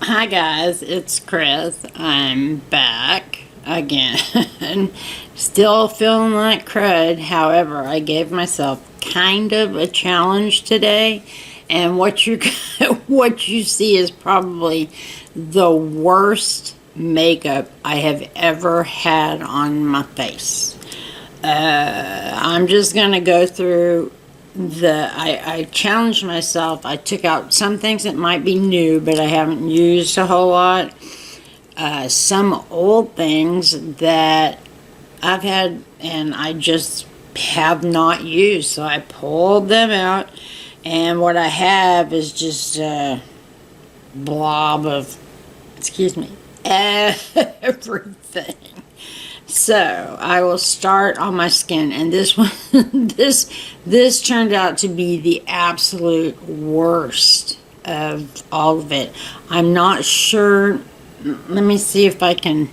Hi guys, it's Kris. I'm back again. Still feeling like crud. However, I gave myself kind of a challenge today, and what you what you see is probably the worst makeup I have ever had on my face. I'm just gonna go through I challenged myself. I took out some things that might be new, but I haven't used a whole lot. Some old things that I've had and I just have not used. So I pulled them out, and what I have is just a blob of, excuse me, everything. So I will start on my skin, and this one, this turned out to be the absolute worst of all of it. I'm not sure. Let me see if I can.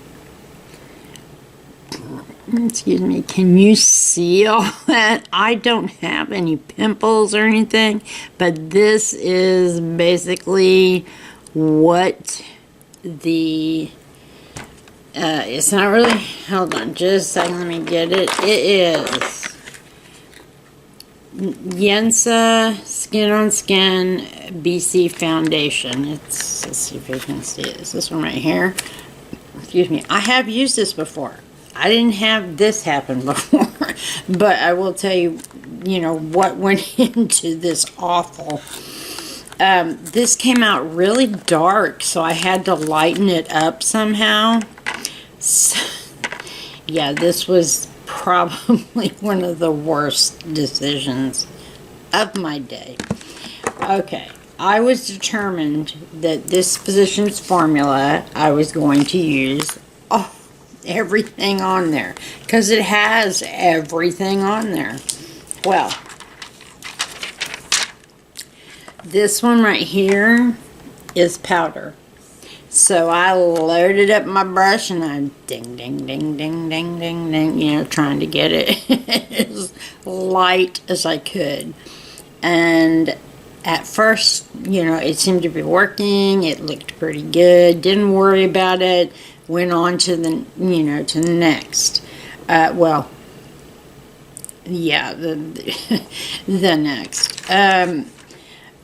Excuse me. Can you see all that? I don't have any pimples or anything, but this is basically what the. It's not really, hold on just a second, let me get it. It is Yensa Skin on Skin BC Foundation. Let's see if you can see it. It's this one right here. Excuse me. I have used this before. I didn't have this happen before, but I will tell you, what went into this awful. This came out really dark, so I had to lighten it up somehow. So, yeah, this was probably one of the worst decisions of my day. Okay, I was determined that this Physicians Formula I was going to use everything on there, because it has everything on there. Well, this one right here is powder. So I loaded up my brush and I ding, ding, ding, ding, ding, ding, ding, trying to get it as light as I could. And at first, it seemed to be working. It looked pretty good. Didn't worry about it. Went on to the, to the next. Well, yeah, the next.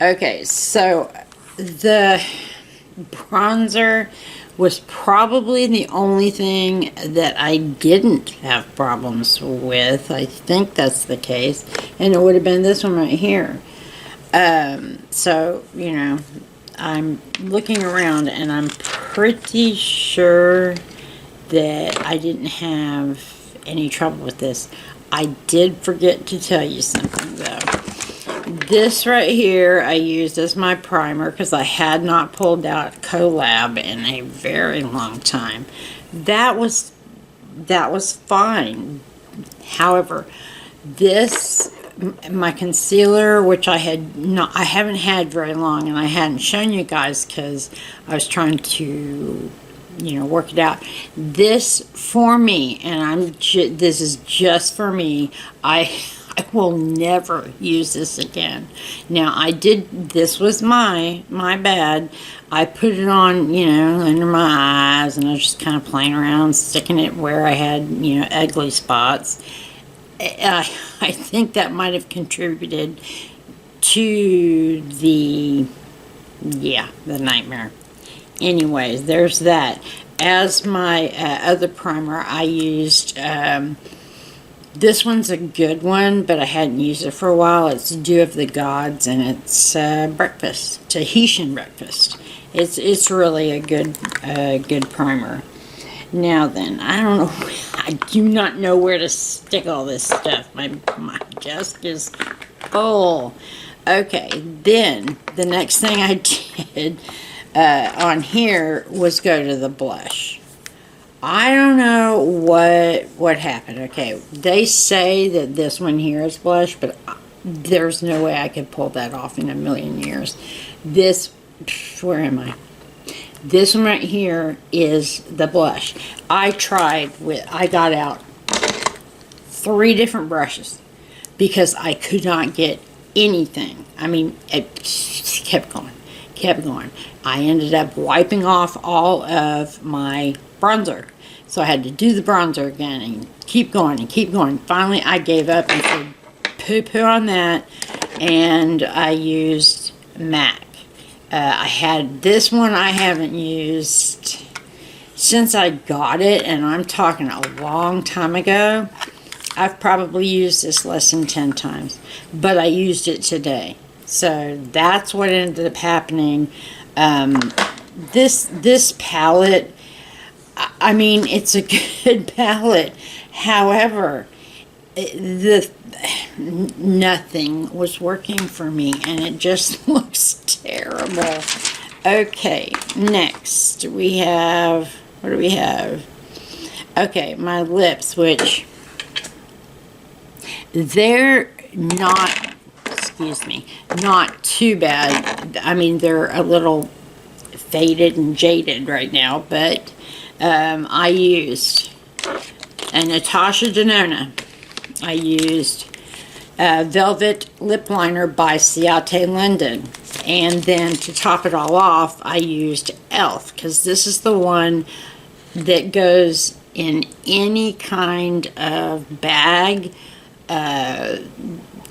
Okay, so the bronzer was probably the only thing that I didn't have problems with. I think that's the case. And it would have been this one right here. So, I'm looking around and I'm pretty sure that I didn't have any trouble with this. I did forget to tell you something though. This right here I used as my primer because I had not pulled out Collab in a very long time. That was fine. However, my concealer, which I haven't had very long, and I hadn't shown you guys because I was trying to work it out. This for me, and this is just for me. I will never use this again. Now this was my bad. I put it on, under my eyes, and I was just kind of playing around, sticking it where I had, ugly spots. I think that might have contributed to the nightmare. Anyways, there's that. As my other primer, I used, this one's a good one, but I hadn't used it for a while. It's Dew of the Gods, and it's breakfast, Tahitian breakfast. It's really a good primer. Now then, I don't know, I do not know where to stick all this stuff. My desk is full. Okay, then the next thing I did on here was go to the blush. I don't know what happened. Okay, they say that this one here is blush, but there's no way I could pull that off in a million years. Where am I? This one right here is the blush. I got out 3 different brushes because I could not get anything. I mean, it kept going. kept going. I ended up wiping off all of my bronzer. So I had to do the bronzer again and keep going and keep going. Finally, I gave up and said, poo-poo on that, and I used MAC. I had this one I haven't used since I got it, and I'm talking a long time ago. I've probably used this less than 10 times, but I used it today. So that's what ended up happening. This palette, I mean, it's a good palette. However, nothing was working for me, and it just looks terrible. Okay, next we have, what do we have? Okay, my lips, which they're not, excuse me, not too bad. I mean, they're a little faded and jaded right now, but I used a Natasha Denona. I used Velvet Lip Liner by Ciate Linden. And then to top it all off, I used e.l.f. because this is the one that goes in any kind of bag,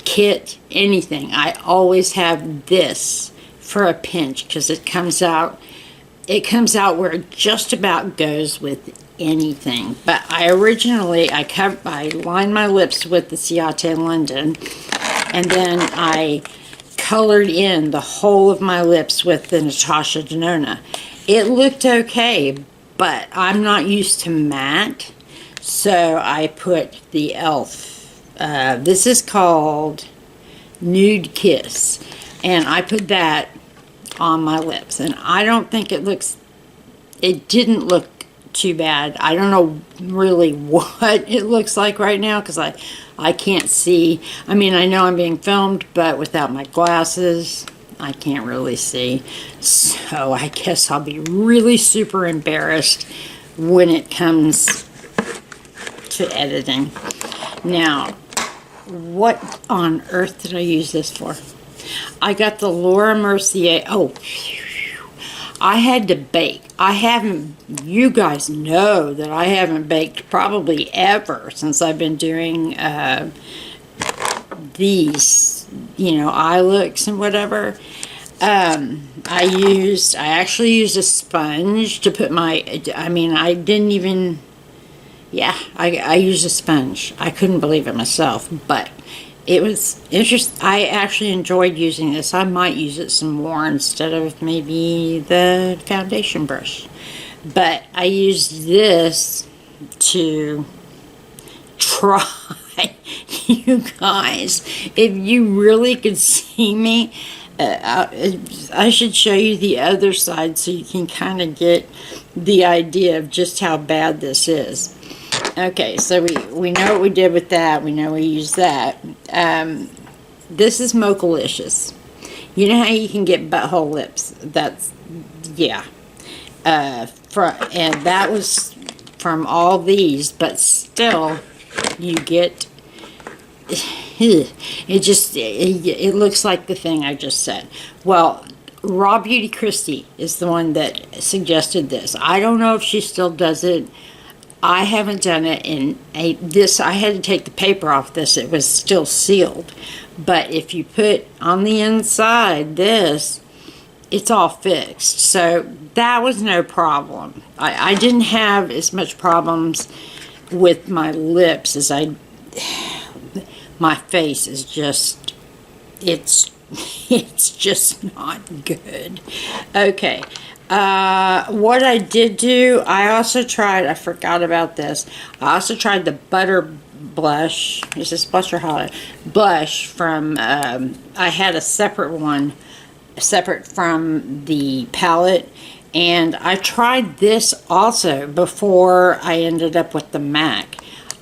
kit, anything. I always have this for a pinch because it comes out where it just about goes with anything. But I lined my lips with the Ciate Linden, and then I colored in the whole of my lips with the Natasha Denona. It looked okay, but I'm not used to matte, so I put the e.l.f. This is called Nude Kiss, and I put that on my lips, and I don't think it didn't look too bad. I don't know really what it looks like right now because I can't see. I mean, I know I'm being filmed, but without my glasses, I can't really see. So I guess I'll be really super embarrassed when it comes to editing. Now, what on earth did I use this for? I got the Laura Mercier. Oh, I had to bake. You guys know that I haven't baked probably ever since I've been doing these, eye looks and whatever. I actually used a sponge to put I used a sponge. I couldn't believe it myself, but it was interesting. I actually enjoyed using this. I might use it some more instead of maybe the foundation brush. But I used this to try. You guys, if you really could see me, I should show you the other side so you can kind of get the idea of just how bad this is. Okay, so we know what we did with that. We know we used that. This is Mochalicious. You know how you can get butthole lips? Yeah. And that was from all these, but still, you get, it looks like the thing I just said. Well, Raw Beauty Christie is the one that suggested this. I don't know if she still does it. I haven't done it in I had to take the paper off this. It was still sealed. But if you put on the inside this, it's all fixed. So that was no problem. I didn't have as much problems with my lips as my face is just, it's just not good. Okay. What I did do, I forgot about this. I also tried the Butter Blush. This is Blush or Highlight? Blush from, I had a separate one, separate from the palette. And I tried this also before I ended up with the MAC.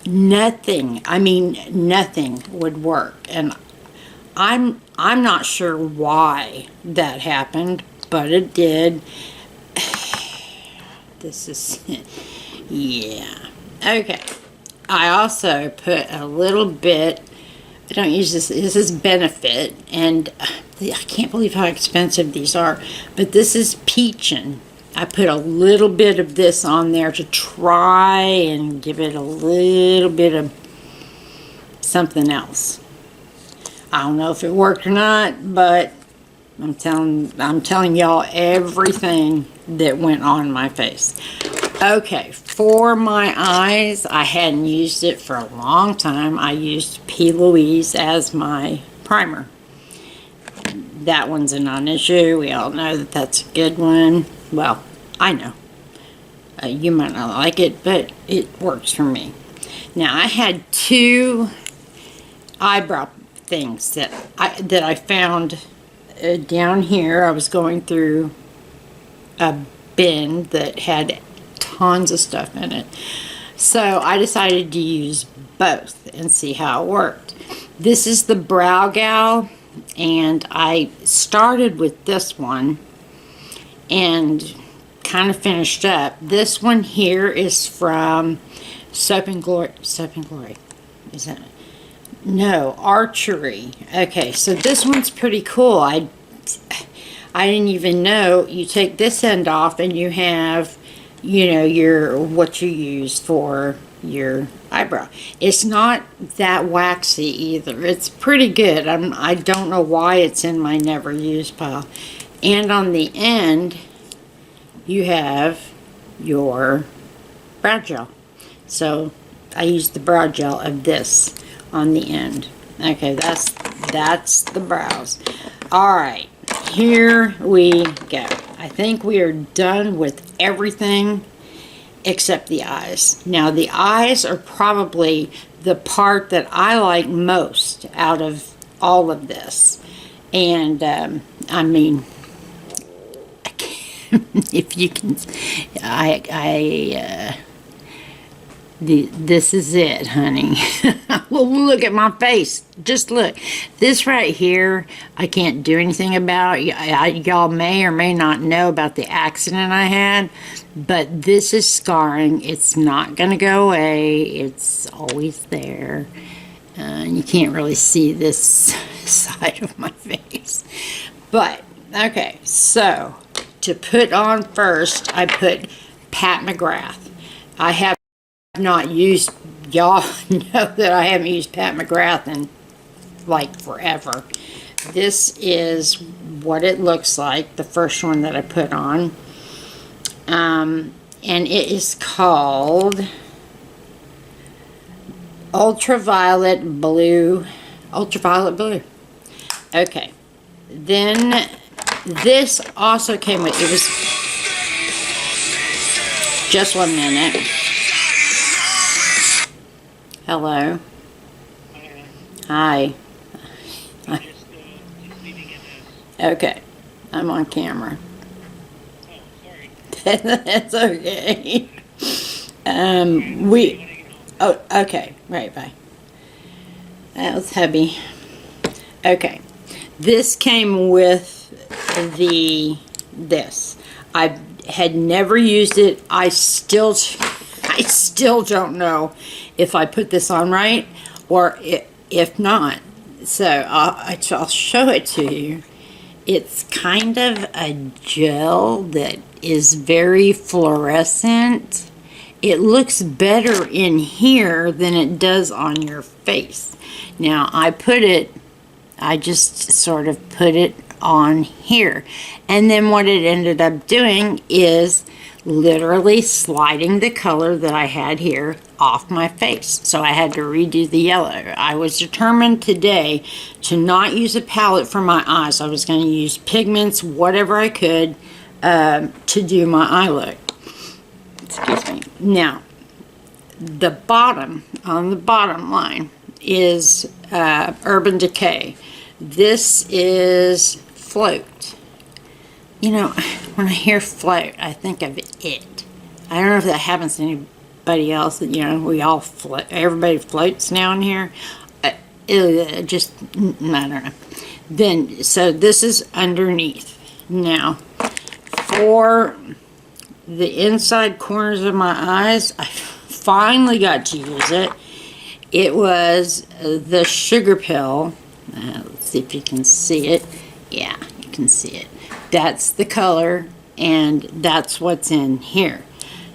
Nothing would work. And I'm not sure why that happened, but it did. This is, yeah. Okay. I also put a little bit I don't use this. This is Benefit, and I can't believe how expensive these are. But this is Peachin'. I put a little bit of this on there to try and give it a little bit of something else. I don't know if it worked or not, but I'm telling y'all everything that went on my face. Okay, for my eyes, I hadn't used it for a long time. I used P. Louise as my primer. That one's a non-issue. We all know that that's a good one. Well, I know. You might not like it, but it works for me. Now, I had two eyebrow things that I found down here. I was going through a bin that had tons of stuff in it. So I decided to use both and see how it worked. This is the Brow Gal, and I started with this one and kind of finished up. This one here is from Soap and Glory. Soap and Glory. Is that? No, Archery. Okay, so this one's pretty cool. I didn't even know. You take this end off and you have, you know, what you use for your eyebrow. It's not that waxy either. It's pretty good. I don't know why it's in my never used pile. And on the end, you have your brow gel. So I used the brow gel of this on the end. Okay, that's the brows. All right, here we go. I think we are done with everything except the eyes. Now, the eyes are probably the part that I like most out of all of this. And, I mean, if you can, this is it, honey. Well, look at my face. Just look. This right here, I can't do anything about. Y'all may or may not know about the accident I had, but this is scarring. It's not going to go away. It's always there. And you can't really see this side of my face. But, okay, so to put on first, I put Pat McGrath. I have not used, y'all know that I haven't used Pat McGrath in like forever. This is what it looks like, the first one that I put on. And it is called Ultraviolet Blue. Ultraviolet Blue. Okay. Then this also came with, it was, just 1 minute. Hello. Hi. Okay. I'm on camera. That's okay. Oh, okay. Right, bye. That was heavy. Okay. This came with this. I had never used it. I still don't know if I put this on right or if not. So I'll show it to you. It's kind of a gel that is very fluorescent. It looks better in here than it does on your face. Now I just sort of put it on here. And then what it ended up doing is literally sliding the color that I had here off my face. So I had to redo the yellow. I was determined today to not use a palette for my eyes. I was going to use pigments, whatever I could, to do my eye look. Excuse me. Now, the bottom, on the bottom line, is Urban Decay. This is Float. You know, when I hear float, I think of it. I don't know if that happens to anybody else. You know, we all float. Everybody floats now in here. I don't know. Then, so this is underneath. Now, for the inside corners of my eyes, I finally got to use it. It was the sugar pill. Let's see if you can see it. Yeah, you can see it. That's the color, and that's what's in here.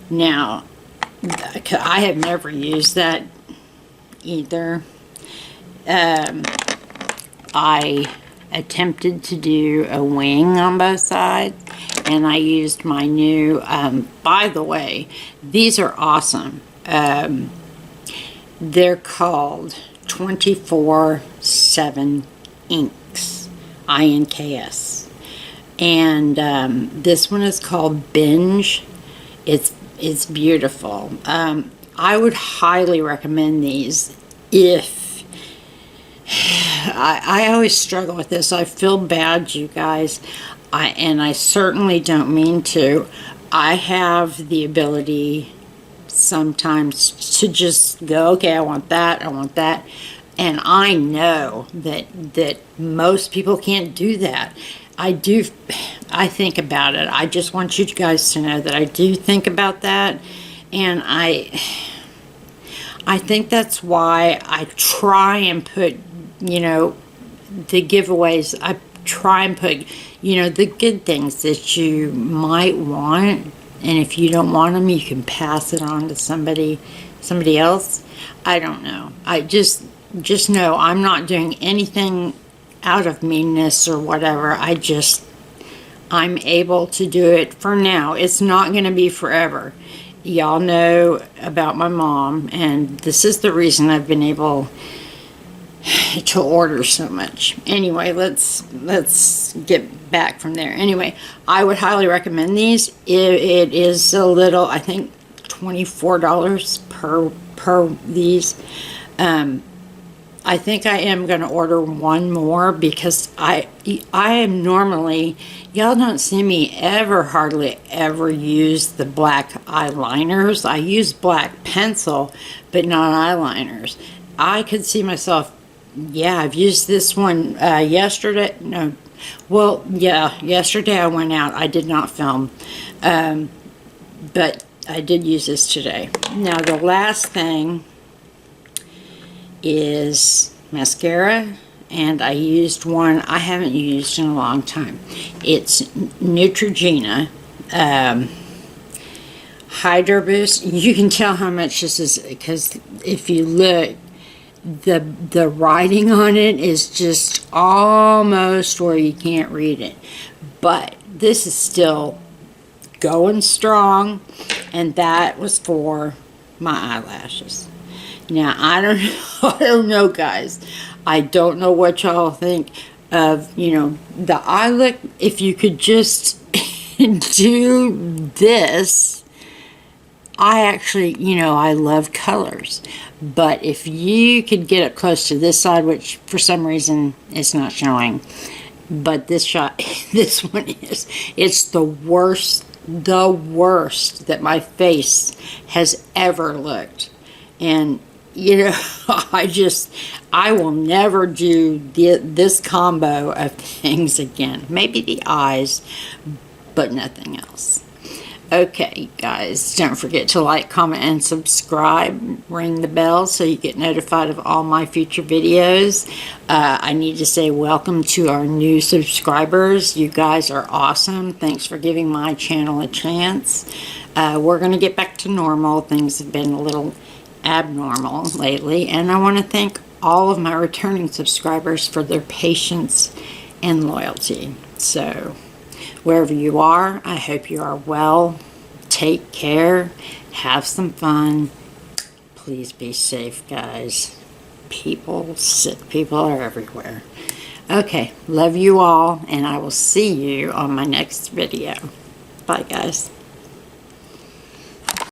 Now, I have never used that either. I attempted to do a wing on both sides, and I used my new, by the way, these are awesome. They're called 24/7 inks, INKS. And this one is called Binge. It's beautiful. I would highly recommend these if I always struggle with this. I feel bad, you guys, and I certainly don't mean to. I have the ability sometimes to just go, okay, I want that, and I know that most people can't do that. I think about it. I just want you guys to know that I do think about that, and I think that's why I try and put, the giveaways, I try and put, the good things that you might want, and if you don't want them, you can pass it on to somebody else. I don't know. I just know I'm not doing anything out of meanness or whatever. I'm able to do it for now. It's not going to be forever. Y'all know about my mom, and this is the reason I've been able to order so much. Anyway, let's get back from there. Anyway, I would highly recommend these. It is a little, I think, $24 per these. I think I am going to order one more because I am normally, y'all don't see me hardly ever use the black eyeliners. I use black pencil, but not eyeliners. I could see myself, yeah, I've used this one yesterday. No, well, yeah, yesterday I went out. I did not film, but I did use this today. Now, the last thing is mascara, and I used one I haven't used in a long time. It's Neutrogena Hydro Boost. You can tell how much this is because if you look, the writing on it is just almost where you can't read it, but this is still going strong, and that was for my eyelashes. Now, I don't know, guys. I don't know what y'all think of, the eye look. If you could just do this, I actually, I love colors. But if you could get it close to this side, which for some reason it's not showing, but this shot, this one is, it's the worst that my face has ever looked. And I will never do this combo of things again. Maybe the eyes, but nothing else. Okay, guys, don't forget to like, comment, and subscribe. Ring the bell so you get notified of all my future videos. I need to say welcome to our new subscribers. You guys are awesome. Thanks for giving my channel a chance. We're going to get back to normal. Things have been a little abnormal lately, and I want to thank all of my returning subscribers for their patience and loyalty. So wherever you are, I hope you are well. Take care. Have some fun. Please be safe, guys. Sick people are everywhere. Okay, love you all, and I will see you on my next video. Bye, guys.